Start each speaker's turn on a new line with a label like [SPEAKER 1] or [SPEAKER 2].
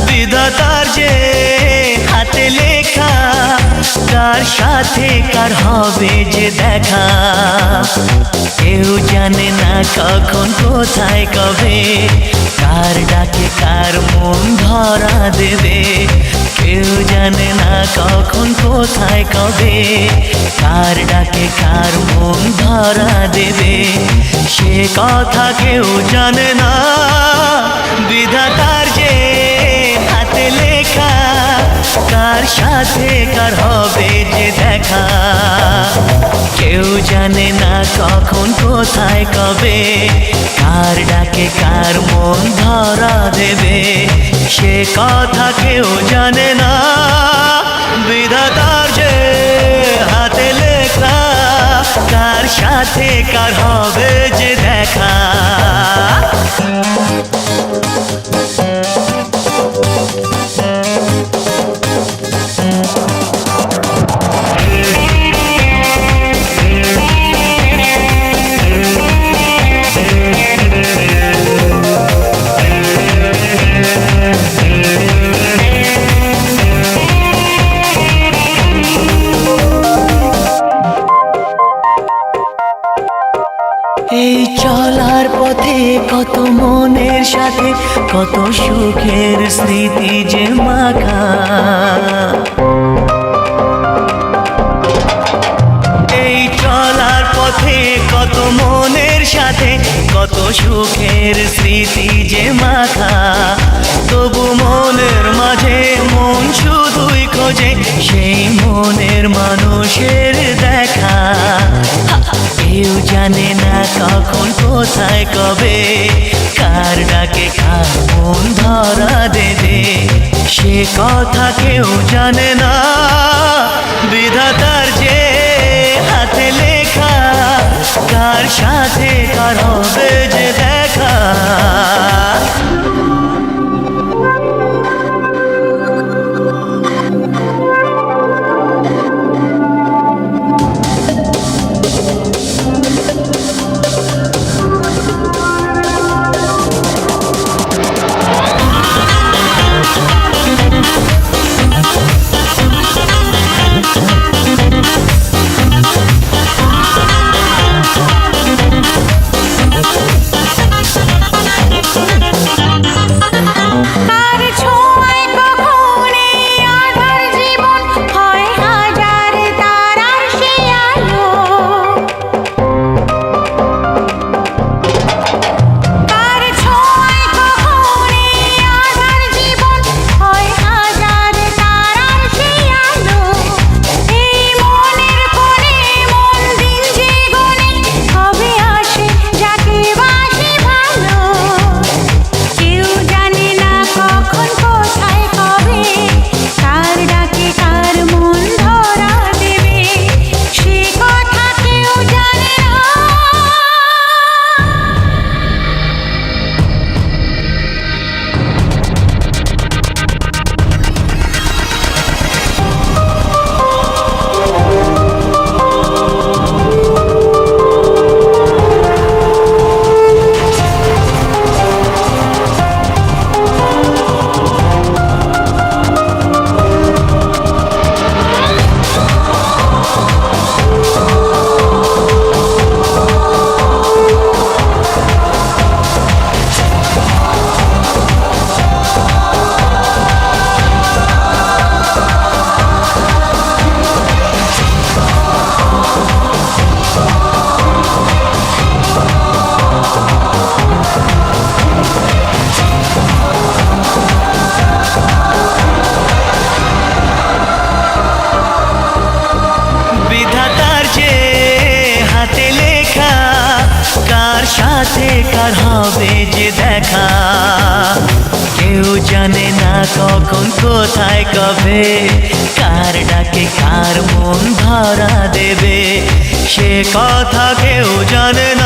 [SPEAKER 1] বিধাতার যে হাতে লেখা, কার সাথে কার হবে যে দেখা। কেউ জানে না কখন কোথায় কবে, কার ডাকে কার মন ধরা দেবে। কেউ জানে না কখন কোথায় কবে, কার ডাকে কার মন ধরা দেবে। সে কথা কেউ জানে না, বিধাতার যে হাতে লেখা, কার সাথে কার হবে যে দেখা। কেউ জানে না কখন কোথায় কবে, কার ডাকে কার মন ধরা দেবে। সে কথা কেউ জানে না, বিধাতার যে হাতে লেখা, কার সাথে কার হবে যে দেখা। এই চলার পথে কত মনের সাথে কত সুখের স্মৃতি যে মাখা। এই চলার পথে কত মনের সাথে কত সুখের স্মৃতি যে মাখা। তবু মনের মাঝে মন শুধুই খোঁজে সেই মনের মানুষের দেখা। কেউ জানে না কখন কোথায় কবে, কার ডাকে কার মন ধরা দেবে। সে কথা কেউ জানে না, বিধাতার যে হাতে লেখা, কার সাথে কার হবে যে দেখা। সাথে কার হবে যে দেখা। কেউ জানে না কখন কোথায় কবে, কার ডাকে কার মন ভরা দেবে। সে কথা কেউ জানে না।